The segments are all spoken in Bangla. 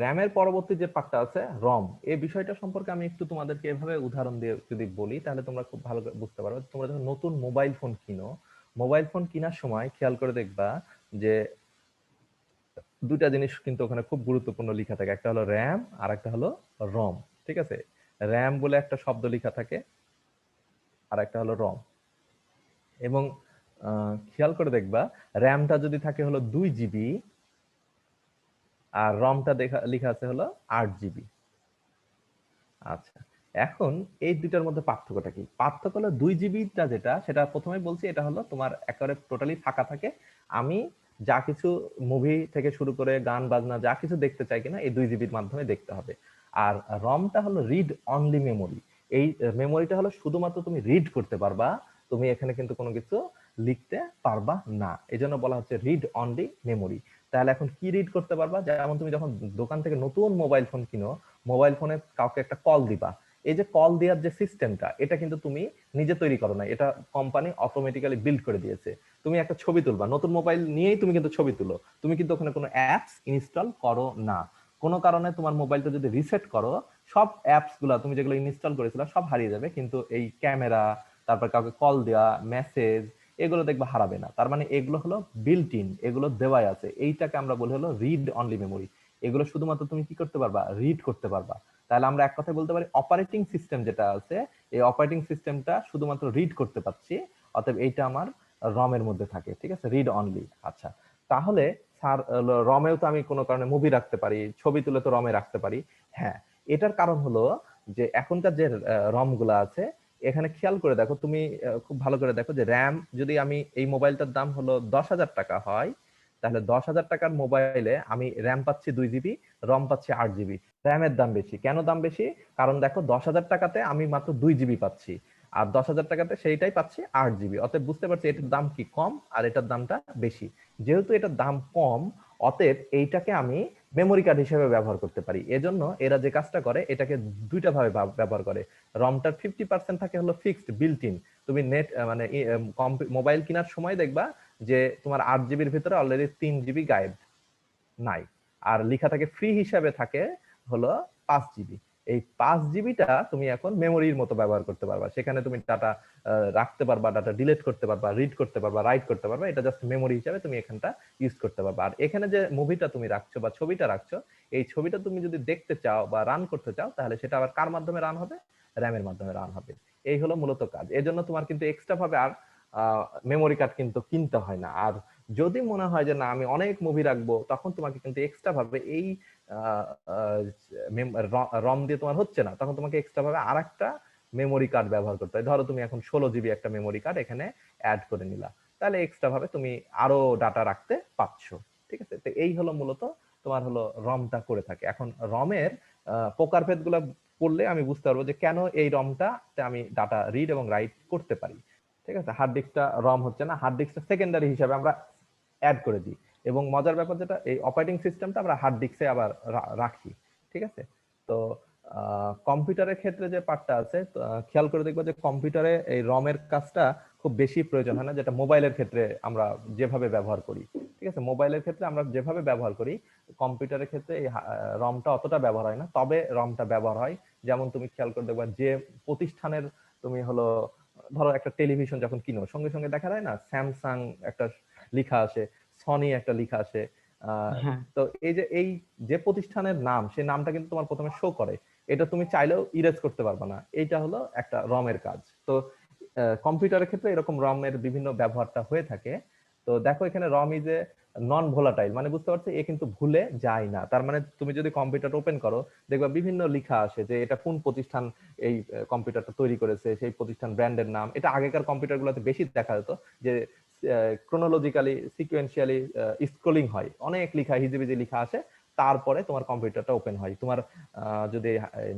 র্যামের পরবর্তী যে পার্টটা আছে রম, এই বিষয়টা সম্পর্কে আমি একটু তোমাদেরকে এভাবে উদাহরণ দিয়ে যদি বলি তাহলে তোমরা খুব ভালো বুঝতে পারবে। তোমরা যখন নতুন মোবাইল ফোন কিনো, মোবাইল ফোন কেনার সময় খেয়াল করে দেখবা যে দুটা জিনিস কিন্তু ওখানে খুব গুরুত্বপূর্ণ লেখা থাকে, একটা হলো র্যাম আর একটা হলো রম। ঠিক আছে, র্যাম বলে একটা শব্দ লেখা থাকে আর একটা হলো রম। এবং খেয়াল করে দেখবা র্যামটা যদি থাকে হলো 2 জিবি আর রমটা লেখা আছে হলো 8 জিবি। আচ্ছা, এখন এই দুটার মধ্যে পার্থক্যটা কি? পার্থক্য হলো 2 জিবিটা যেটা, সেটা প্রথমে বলছি এটা হলো তোমার একেবারে টোটালি ফাঁকা থাকে। আমি যা কিছু মুভি থেকে শুরু করে গান বাজনা যা কিছু দেখতে চাই কিনা এই 2 জিবির মাধ্যমে দেখতে হবে। আর রমটা হলো রিড অনলি মেমোরি। এই মেমোরিটা হলো শুধুমাত্র তুমি রিড করতে পারবা, তুমি এখানে কিন্তু কোনো কিছু লিখতে পারবা না, এই জন্য বলা হচ্ছে রিড অনলি মেমোরি। তাহলে এখন কি রিড করতে পারবা? যেমন তুমি যখন দোকান থেকে নতুন মোবাইল ফোন কিনো, মোবাইল ফোনে কাউকে একটা কল দিবা, এই যে কল দেওয়ার যে সিস্টেমটা, এটা কিন্তু তুমি নিজে তৈরি করো না, এটা কোম্পানি অটোমেটিক্যালি বিল্ড করে দিয়েছে। তুমি একটা ছবি তুলবা, নতুন মোবাইল নিয়েই তুমি কিন্তু ছবি তুলো, তুমি কিন্তু ওখানে কোনো অ্যাপস ইনস্টল করো না। কোনো কারণে তোমার মোবাইলটা যদি রিসেট করো, সব অ্যাপস গুলা তুমি যেগুলো ইনস্টল করেছিল সব হারিয়ে যাবে, কিন্তু এই ক্যামেরা, তারপর কাউকে কল দেওয়া, মেসেজ, এগুলো দেখবা হারাবে না। তার মানে এগুলো হলো বিল্ট ইন, এগুলো দেওয়াই আছে। এইটাকে আমরা বলি হলো রিড অনলি মেমোরি। এগুলো শুধুমাত্র তুমি কি করতে পারবা? রিড করতে পারবা। তাহলে আমরা এক কথায় বলতে পারি অপারেটিং সিস্টেম যেটা আছে, এই অপারেটিং সিস্টেমটা শুধুমাত্র রিড করতে পারছি, অতএব এইটা আমার রমের মধ্যে থাকে। ঠিক আছে, রিড অনলি। আচ্ছা, তাহলে স্যার রমেও তো আমি কোনো কারণে মুভি রাখতে পারি, ছবি তুলে তো রমে রাখতে পারি। হ্যাঁ, এটার কারণ হলো যে এখনকার যে রম গুলা আছে, এখানে খেয়াল করে দেখো তুমি, খুব ভালো করে দেখো যে র্যাম যদি আমি এই মোবাইলটার দাম হলো 10,000 টাকা হয়, তাহলে 10,000 টাকার মোবাইলে আমি র্যাম পাচ্ছি 2 জিবি, রম পাচ্ছি 8 জিবি। র্যামের দাম বেশি। কেন দাম বেশি? কারণ দেখো 10,000 টাকাতে আমি মাত্র 2 জিবি পাচ্ছি, আর 10,000 টাকাতে সেইটাই পাচ্ছি 8 জিবি। অতএব বুঝতে পারছি এটার দাম কি কম আর এটার দামটা বেশি। যেহেতু এটার দাম কম, অতএব এইটাকে আমি মেমোরি কার্ড হিসেবে ব্যবহার করতে পারি। এজন্য এরা যে কাজটা করে, এটাকে দুইটা ভাবে ব্যবহার করে। রমটার 50% থাকে হলো ফিক্সড বিল্ট ইন। তুমি নেট মানে মোবাইল কেনার সময় দেখবা যে তোমার 8 জিবির ভিতরে অলরেডি 3 জিবি গায়েব, নাই। আর লেখা থাকে ফ্রি হিসাবে থাকে হলো 5 জিবি। এই 5 জিবিটা তুমি এখন মেমোরির মতো ব্যবহার করতে পারবা। সেখানে তুমি ডাটা রাখতে পারবা, ডাটা ডিলিট করতে পারবা, রিড করতে পারবা, রাইট করতে পারবা। এটা জাস্ট মেমোরি হিসাবে তুমি এখানটা ইউজ করতে পারবা। আর এখানে যে মুভিটা তুমি রাখছো বা ছবিটা রাখছো, এই ছবিটা তুমি যদি দেখতে চাও বা রান করতে চাও, তাহলে সেটা আবার কার মাধ্যমে রান হবে? র্যামের মাধ্যমে রান হবে। এই হলো মূলত কাজ। এই জন্য তোমার কিন্তু এক্সট্রা ভাবে আর মেমোরি কার্ড কিন্তু কিনতে হয় না। আর যদি মনে হয় যে না আমি অনেক মুভি রাখবো, তখন তোমাকে কিন্তু এক্সট্রা ভাবে এই রম দিয়ে তোমার হচ্ছে না, তখন তোমাকে এক্সট্রা ভাবে আর একটা মেমোরি কার্ড ব্যবহার করতে হয়। ধরো তুমি এখন 16 জিবি একটা মেমোরি কার্ড এখানে অ্যাড করে নিলা, তাহলে এক্সট্রা ভাবে তুমি আরো ডাটা রাখতে পারছো। ঠিক আছে, তো এই হলো মূলত তোমার হলো রমটা করে থাকে। এখন রমের প্রকারভেদ গুলা পড়লে আমি বুঝতে পারবো যে কেন এই রমটাতে আমি ডাটা রিড এবং রাইট করতে পারি। ঠিক আছে, হার্ড ডিস্কটা রম হচ্ছে না, হার্ড ডিস্কটা সেকেন্ডারি হিসাবে আমরা অ্যাড করে দিই। এবং মজার ব্যাপার যেটা, এই অপারেটিং সিস্টেমটা আমরা হার্ড ডিস্কে আবার রাখি। ঠিক আছে, তো কম্পিউটারের ক্ষেত্রে যে পার্টটা আছে, খেয়াল করে দেখবো যে কম্পিউটারে এই রমের কাজটা খুব বেশি প্রয়োজন হয় না, যেটা মোবাইলের ক্ষেত্রে আমরা যেভাবে ব্যবহার করি। ঠিক আছে, মোবাইলের ক্ষেত্রে আমরা যেভাবে ব্যবহার করি, কম্পিউটারের ক্ষেত্রে এই রমটা অতটা ব্যবহার হয় না। তবে রমটা ব্যবহার হয়, যেমন তুমি খেয়াল করে দেখবা যে প্রতিষ্ঠানের তুমি হলো ধরো একটা টেলিভিশন যখন কিনো, সঙ্গে সঙ্গে দেখা যায় না স্যামসাং একটা লিখা আসে, সনি একটা লিখা আসে। হ্যাঁ, তো এই যে যে প্রতিষ্ঠানের নাম, সেই নামটা কিন্তু তোমার প্রথমে শো করে, এটা তুমি চাইলেও ইরেজ করতে পারবে না। এইটা হলো একটা রমের কাজ। তো কম্পিউটারের ক্ষেত্রে এরকম রমের বিভিন্ন ব্যবহারটা হয়ে থাকে। তো দেখো এখানে রম ইজ এ নন ভোলাটাইল, মানে বুঝতে পারছো এ কিন্তু ভুলে যায় না। তার মানে তুমি যদি কম্পিউটার ওপেন করো, দেখবা বিভিন্ন লেখা আসে যে এটা কোন প্রতিষ্ঠান এই কম্পিউটারটা তৈরি করেছে, সেই প্রতিষ্ঠান ব্র্যান্ডের নাম। এটা আগেকার কম্পিউটার গুলোতে বেশি দেখা যেত যে ক্রোনোলজিক্যালি সিকোয়েন্সিয়ালি স্ক্রলিং হয়, অনেক লেখা হিজিবিজি লেখা আসে, তারপরে তোমার কম্পিউটারটা ওপেন হয়। তোমার যদি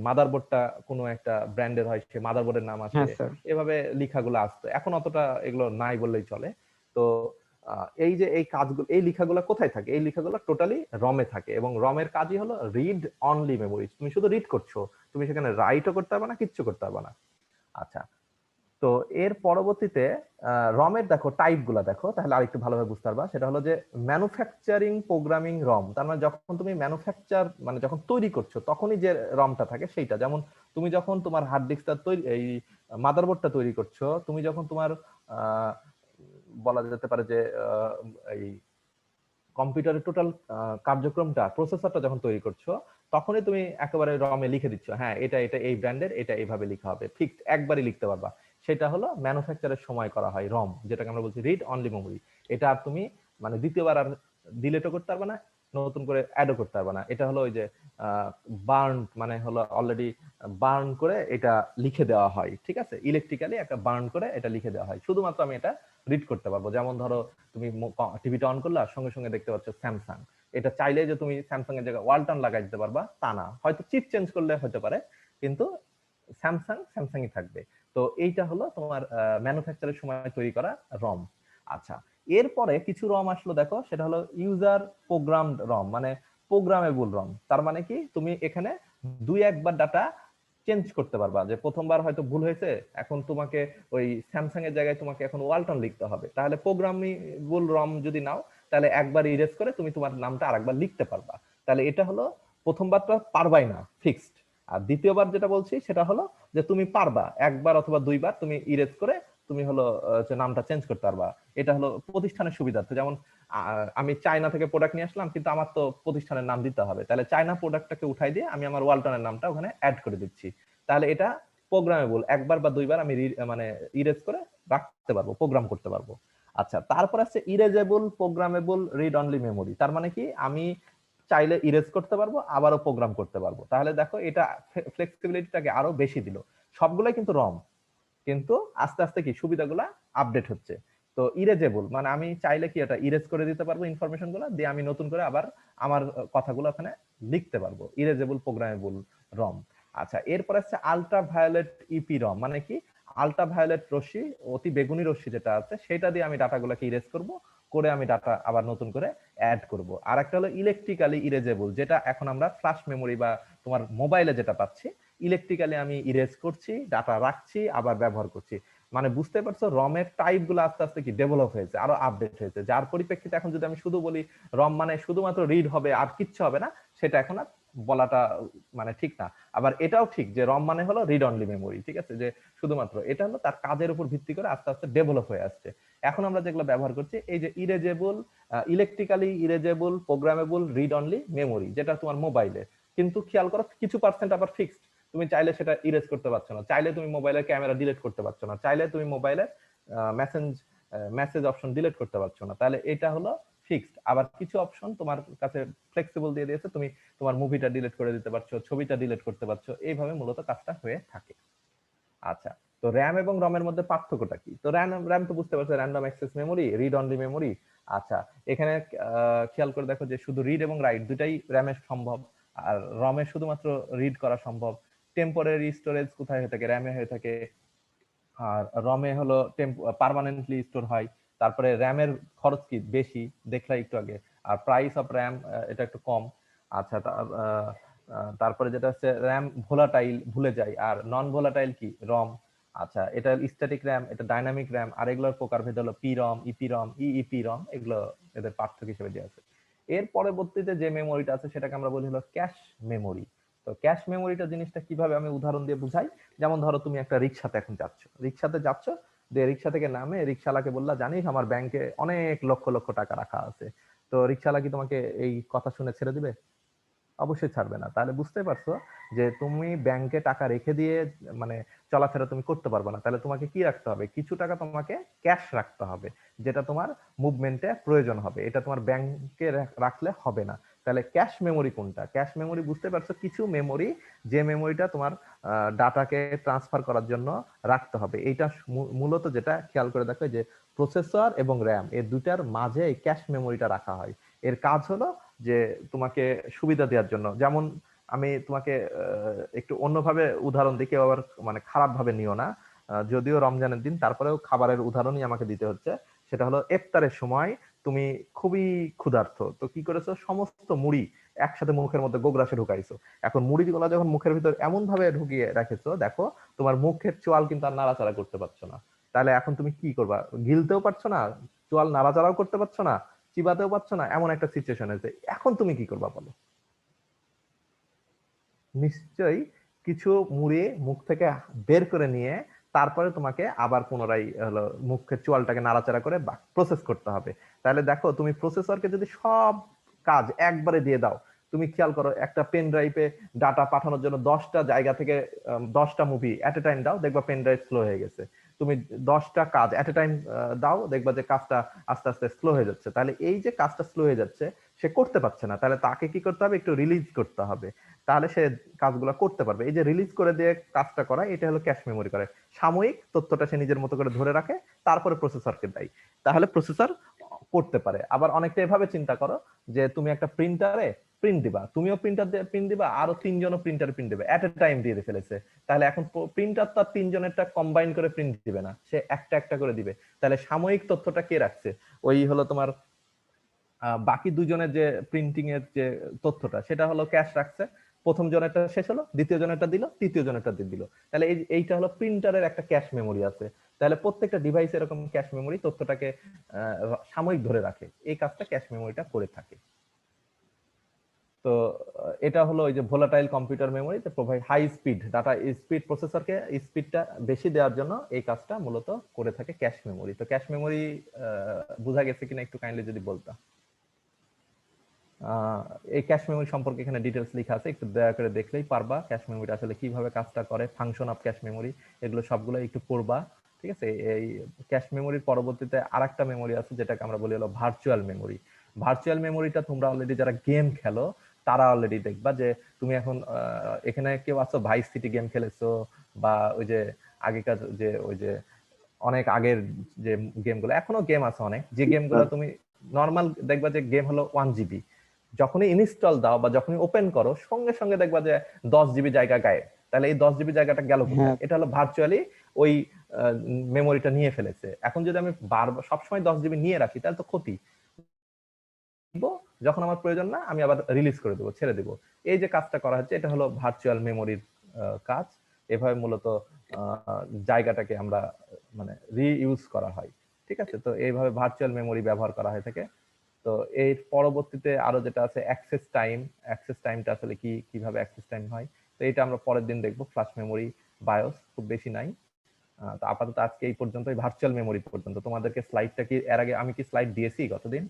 মাদারবোর্ডটা কোনো একটা ব্র্যান্ডের হয়, সে মাদারবোর্ডের নাম আসে, হ্যাঁ স্যার। এভাবে লেখাগুলো আসতো। এখন অতটা এগুলো নাই বললেই চলে। তো এই যে এই কাজগুলো, এই লেখাগুলো কোথায় থাকে? এই লেখাগুলো টোটালি রমে থাকে, এবং রমের কাজই হলো রিড অনলি মেমোরি। তুমি শুধু রিড করছো, তুমি সেখানে রাইটও করতে পারবে না, কিচ্ছু করতে পারবে না। আচ্ছা, তো এর পরবর্তীতে রমের দেখো টাইপ গুলা দেখো, তাহলে আরেকটু ভালোভাবে বুঝতে পারবা। সেটা হলো যে ম্যানুফ্যাকচারিং প্রোগ্রামিং রম, তার মানে যখন তুমি ম্যানুফ্যাকচার মানে যখন তৈরি করছো তখনই যে রমটা থাকে সেইটা। যেমন তুমি যখন তোমার হার্ড ডিস্কটা তৈরি, এই মাদারবোর্ডটা তৈরি করছো, তুমি যখন তোমার বলা যেতে পারে যে এই কম্পিউটারের টোটাল কার্যক্রমটা, প্রসেসরটা যখন তৈরি করছো, তখনই তুমি একেবারে রমে লিখে দিচ্ছ, হ্যাঁ এটা এটা এই ব্র্যান্ডের, এটা এইভাবে লিখা হবে, ফিক্সড একবারই লিখতে পারবা। সেটা হলো ম্যানুফ্যাকচারের সময় করা হয় রম, যেটাকে আমরা বলছি রিড অনলি মেমোরি। এটা আর তুমি মানে দ্বিতীয়বার আর ডিলিটও করতে পারবে না, নতুন করে অ্যাডও করতে পারবে না। এটা হলো ওই যে বার্ন, মানে হলো অলরেডি বার্ন করে এটা লিখে দেওয়া হয়, ঠিক আছে, ইলেকট্রিক্যালি একটা বার্ন করে এটা লিখে দেওয়া হয়। শুধুমাত্র আমি এটা রিড করতে পারবো। যেমন ধরো তুমি টিভিটা অন করলা, সঙ্গে সঙ্গে দেখতে পাচ্ছ স্যামসাং, এটা চাইলে যে তুমি স্যামসাং এর জায়গায় ওয়ালটন লাগাই দিতে পারবা তা না, হয়তো চিপ চেঞ্জ করলে হতে পারে, কিন্তু স্যামসাং স্যামসাংই থাকবে। তো এইটা হলো তোমার ম্যানুফ্যাকচারের সময় তৈরি করা রম। আচ্ছা, এরপরে কিছু রম আসলো দেখো, সেটা হলো ইউজার প্রোগ্রামড রম, মানে প্রোগ্রামেবল রম। তার মানে কি, তুমি এখানে দুই একবার ডাটা চেঞ্জ করতে পারবা, যে প্রথমবার হয়তো ভুল হয়েছে, এখন তোমাকে ওই স্যামসাং এর জায়গায় তোমাকে এখন ওয়ালটন লিখতে হবে, তাহলে প্রোগ্রামেবল রম যদি নাও, তাহলে একবার ইরেজ করে তুমি তোমার নামটা আরেকবার লিখতে পারবা। তাহলে এটা হলো প্রথমবারটা পারবাই না, ফিক্সড। আর দ্বিতীয়বার যেটা বলছি সেটা হলো যে তুমি পারবা একবার অথবা দুইবার তুমি ইরেজ করে তুমি হলো নামটা চেঞ্জ করতে পারবা। এটা হলো প্রতিষ্ঠানের সুবিধার্থে। যেমন আমি চায়না থেকে প্রোডাক্ট নিয়ে আসলাম, কিন্তু আমার তো প্রতিষ্ঠানের নাম দিতে হবে, তাহলে চায়না প্রোডাক্টটাকে উঠাই দিয়ে আমি আমার ওয়ালটনের নামটা ওখানে অ্যাড করে দিচ্ছি। তাহলে এটা প্রোগ্রামেবল, একবার বা দুইবার আমি মানে ইরেজ করে রাখতে পারবো, প্রোগ্রাম করতে পারবো। আচ্ছা, তারপর আছে erasable programmable read only memory. তার মানে কি, আমি চাইলে ইরেজ করতে পারবো, আবারও প্রোগ্রাম করতে পারবো। তাহলে দেখো এটা ফ্লেক্সিবিলিটিটাকে আরো বেশি দিল। সবগুলাই কিন্তু রম, কিন্তু আস্তে আস্তে কি সুবিধাগুলা আপডেট হচ্ছে। তো ইরেজেবল মানে আমি চাইলে কি এটা ইরেজ করে দিতে পারবো ইনফরমেশন গুলো, দিয়ে আমি নতুন করে আবার আমার কথাগুলো ওখানে লিখতে পারবো। ইরেজেবল প্রোগ্রামেবল রম। আচ্ছা, এরপর আছে আলট্রা ভায়োলেট ইপি রম, মানে কি আলট্রা ভায়োলেট রশ্মি, অতি বেগুনি রশ্মি যেটা আছে, সেটা দিয়ে আমি ডাটাগুলোকে ইরেজ করব, করে আমি ডাটা আবার নতুন করে অ্যাড করব। আর একটা হলো ইলেকট্রিক্যালি ইরেজেবল, যেটা এখন আমরা ফ্ল্যাশ মেমোরি বা তোমার মোবাইলে যেটা পাচ্ছি, ইলেকট্রিক্যালি আমি ইরেজ করছি, ডাটা রাখছি, আবার ব্যবহার করছি। মানে বুঝতে পারছো, রমের টাইপ গুলো আস্তে আস্তে কি ডেভেলপ হয়েছে, আরো আপডেট হয়েছে, যার পরিপ্রেক্ষিতে এখন যদি আমি শুধু বলি রম মানে শুধুমাত্র রিড হবে আর কিচ্ছু হবে না, সেটা এখন আর বলাটা মানে ঠিক না। আবার এটাও ঠিক যে রম মানে হলো রিড অনলি মেমোরি, ঠিক আছে, যে শুধুমাত্র এটা হলো তার কাজের উপর ভিত্তি করে আস্তে আস্তে ডেভেলপ হয়ে আসছে। এখন আমরা যেগুলো ব্যবহার করছি, এই যে erasable, electrically erasable programmable read only memory, যেটা তোমার মোবাইলে, কিন্তু খেয়াল করো কিছু পার্সেন্ট আবার ফিক্সড, তুমি চাইলে সেটা ইরেজ করতে পারছো না, চাইলে তুমি মোবাইলের ক্যামেরা ডিলিট করতে পারছো না, চাইলে তুমি মোবাইলের মেসেজ মেসেজ অপশন ডিলিট করতে পারছো না। তাহলে এটা হলো ফিক্সড। আবার কিছু অপশন তোমার কাছে ফ্লেক্সিবল দিয়ে দিয়েছে, তুমি তোমার মুভিটা ডিলিট করে দিতে পারছো, ছবিটা ডিলিট করতে পারছো, এইভাবে মূলত কাজটা হয়ে থাকে। আচ্ছা, তো র্যাম এবং রমের মধ্যে পার্থক্যটা কি? তো র্যাম র্যাম তো বুঝতে পারছো, random access memory, read only memory. আচ্ছা, এখানে খেয়াল করে দেখো যে শুধু রিড এবং রাইট দুটাই র্যামে সম্ভব, আর রমে শুধুমাত্র রিড করা সম্ভব। টেম্পোরারি স্টোরেজ কোথায় হয়ে থাকে? র্যামে হয়ে থাকে। আর রমে হলো পার্মানেন্টলি স্টোর হয়। তারপরে র্যামের খরচ কি বেশি, দেখলা একটু আগে। আর প্রাইস অফ র্যাম এটা একটু কম। আচ্ছা, তারপরে যেটা হচ্ছে র্যাম ভোলাটাইল, ভুলে যায়। আর নন ভোলাটাইল কি? রম। আচ্ছা, এটা স্ট্যাটিক র্যাম, এটা ডাইনামিক র্যাম। আর এগুলোর প্রকারভেদ হলো পি রম, ইপি রম, ইইপি রম, এগুলো এদের পার্থক্য হিসেবে দেওয়া আছে। এর পরবর্তীতে যে মেমোরিটা আছে সেটাকে আমরা বলি হলো ক্যাশ মেমোরি। তো ক্যাশ মেমোরিটা জিনিসটা কিভাবে আমি উদাহরণ দিয়ে বুঝাই। যেমন ধরো তুমি একটা রিক্সাতে এখন যাচ্ছ, রিক্সাতে যাচ্ছ, যে রিক্সা থেকে নামে রিক্সাওয়ালাকে বললা, জানিস আমার ব্যাংকে অনেক লক্ষ লক্ষ টাকা রাখা আছে। তো রিক্সাওয়ালা কি তোমাকে এই কথা শুনে ছেড়ে দিবে? অবশ্যই ছাড়বে না। তাহলে বুঝতে পারছো যে তুমি ব্যাংকে টাকা রেখে দিয়ে মানে চলাফেরা তুমি করতে পারবে না। তাহলে তোমাকে কি রাখতে হবে? কিছু টাকা তোমাকে ক্যাশ রাখতে হবে, যেটা তোমার মুভমেন্টে প্রয়োজন হবে। এটা তোমার ব্যাংকে রাখলে হবে না। তাহলে ক্যাশ মেমোরি কোনটা? ক্যাশ মেমোরি বুঝতে পারছো, কিছু মেমোরি, যে মেমোরিটা তোমার ডাটাকে ট্রান্সফার করার জন্য রাখতে হবে। এইটা মূলত যেটা খেয়াল করে দেখো, যে প্রসেসর এবং র্যাম এই দুটার মাঝে এই ক্যাশ মেমোরিটা রাখা হয়। এর কাজ হলো যে তোমাকে সুবিধা দেওয়ার জন্য। যেমন আমি তোমাকে একটু অন্যভাবে উদাহরণ দিই, কেউ আবার মানে খারাপ ভাবে নিও না। যদিও রমজানের দিন, তারপরেও খাবারের উদাহরণই আমাকে দিতে হচ্ছে। সেটা হলো ইফতারের সময় তুমি খুবই ক্ষুধার্ত, তো কি করেছো, সমস্ত মুড়ি একসাথে মুখের মধ্যে গোগ্রাসে ঢুকাইছো। এখন মুড়িগুলো যখন মুখের ভিতর এমন ভাবে ঢুকিয়ে রাখেছো, দেখো তোমার মুখের চোয়াল কিন্তু আর নাড়াচাড়া করতে পারছো না। তাহলে এখন তুমি কি করবা? গিলতেও পারছো না, চোয়াল নাড়াচাড়াও করতে পারছো না, চিবাতেও পারছো না, এমন একটা সিচুয়েশন হয়েছে। এখন তুমি কি করবা বলো? নিশ্চয়ই কিছু মুড়ি মুখ থেকে বের করে নিয়ে তারপরে তোমাকে আবার পুনরায় হলো মুখের চোয়ালটাকে নাড়াচাড়া করে প্রসেস করতে হবে। তাহলে দেখো, তুমি প্রসেসরকে যদি সব কাজ একবারে দিয়ে দাও, তুমি খেয়াল করো একটা পেন ড্রাইভে ডাটা পাঠানোর জন্য 10টা জায়গা থেকে 10টা মুভি এট এ টাইম দাও, দেখবা পেন ড্রাইভ স্লো হয়ে গেছে। তুমি 10টা কাজ এট এ টাইম দাও, দেখবা যে কাজটা আস্তে আস্তে স্লো হয়ে যাচ্ছে। তাহলে এই যে কাজটা স্লো হয়ে যাচ্ছে, সে করতে পারছে না, তাহলে তাকে কি করতে হবে? একটু রিলিজ করতে হবে, তাহলে সে কাজগুলো করতে পারবে। এই যে রিলিজ করে দিয়ে কাজটা করা, এটা হলো ক্যাশ মেমোরি করে। সাময়িক তথ্যটা সে নিজের মতো করে ধরে রাখে, তারপরে প্রসেসরকে দেয়, তাহলে প্রসেসর করতে পারে। আবার অনেকটা এভাবে চিন্তা করো যে তুমি একটা প্রিন্টারে প্রিন্ট দিবা, তুমিও প্রিন্টার দিয়ে প্রিন্ট দিবা, আরো তিনজনও প্রিন্টারে প্রিন্ট দিবে, এট এ টাইম দিয়ে ফেলেছে। তাহলে এখন প্রিন্টার তো তিনজনেরটা কম্বাইন করে প্রিন্ট দিবে না, সে একটা একটা করে দিবে। তাহলে সাময়িক তথ্যটা কে রাখছে? ওই হলো তোমার বাকি দুজনের যে প্রিন্টিং এর যে তথ্যটা, সেটা হলো ক্যাশ রাখছে। প্রথম জনেরটা শেষ হলো, দ্বিতীয় জনেরটা দিল, তৃতীয় জনেরটা দিল। তাহলে এইটা হলো প্রিন্টারের একটা ক্যাশ মেমোরি আছে। তাহলে প্রত্যেকটা ডিভাইস এরকম ক্যাশ মেমোরি তথ্যটাকে সাময়িক ধরে রাখে, এই কাজটা ক্যাশ মেমোরিটা করে থাকে। তো এটা হলো ওই যে ভোলাটাইল কম্পিউটার মেমোরি, তো provide high speed data speed, প্রসেসরকে স্পিডটা বেশি দেওয়ার জন্য এই কাজটা মূলত করে থাকে ক্যাশ মেমোরি। তো ক্যাশ মেমোরি বোঝা গেছে কিনা একটু কাইন্ডলি যদি বলতা। এই ক্যাশ মেমোরি সম্পর্কে এখানে ডিটেলস লেখা আছে, একটু দয়া করে দেখলেই পারবা ক্যাশ মেমোরি আসলে কিভাবে কাজটা করে, ফাংশন অফ ক্যাশ মেমোরি, এগুলো সবগুলো একটু পড়বা। ঠিক আছে? এই ক্যাশ মেমোরির পরবর্তীতে আরেকটা মেমোরি আছে যেটাকে আমরা বলি হলো ভার্চুয়াল মেমোরি। ভার্চুয়াল মেমোরিটা তোমরা অলরেডি যারা গেম খেলো তারা অলরেডি দেখবা যে তুমি এখন এখানে কেউ আছো ভাইস সিটি গেম খেলেছো, বা ওই যে আগেকার যে ওই যে অনেক আগের যে গেমগুলো, এখনো গেম আছে অনেক, যে গেমগুলো তুমি নর্মাল দেখবা যে গেম হলো 1 GB, যখনই ইনস্টল দাও বা যখনই ওপেন করো সঙ্গে সঙ্গে দেখবা যে 10 GB জায়গা গায়েব। তাহলে এই 10 GB জায়গাটা গেল কোথায়? হ্যাঁ, এটা হলো ভার্চুয়ালি ওই মেমোরিটা নিয়ে ফেলেছে। এখন যদি আমি বারবার সবসময় 10 GB নিয়ে রাখি তাহলে তো ক্ষতি। যখন আমার প্রয়োজন না আমি আবার রিলিজ করে দেবো, ছেড়ে দেবো। এই যে কাজটা করা হচ্ছে এটা হলো ভার্চুয়াল মেমোরির কাজ। এভাবে মূলত জায়গাটাকে আমরা মানে রিইউজ করা হয়। ঠিক আছে? তো এইভাবে ভার্চুয়াল মেমোরি ব্যবহার করা হয়ে থাকে। তো এর পরবর্তীতে আরো যেটা আছে অ্যাক্সেস টাইম। অ্যাক্সেস টাইমটা আসলে কি, কিভাবে অ্যাক্সেস টাইম হয়, তো এটা আমরা পরের দিন দেখবো। ফ্ল্যাশ মেমোরি, বায়োস খুব বেশি নাই। তো আপাতত আজকে এই পর্যন্তই, ভার্চুয়াল মেমোরি পর্যন্ত। তোমাদেরকে স্লাইডটা কি এর আগে আমি কি স্লাইড দিয়েছি গতদিন?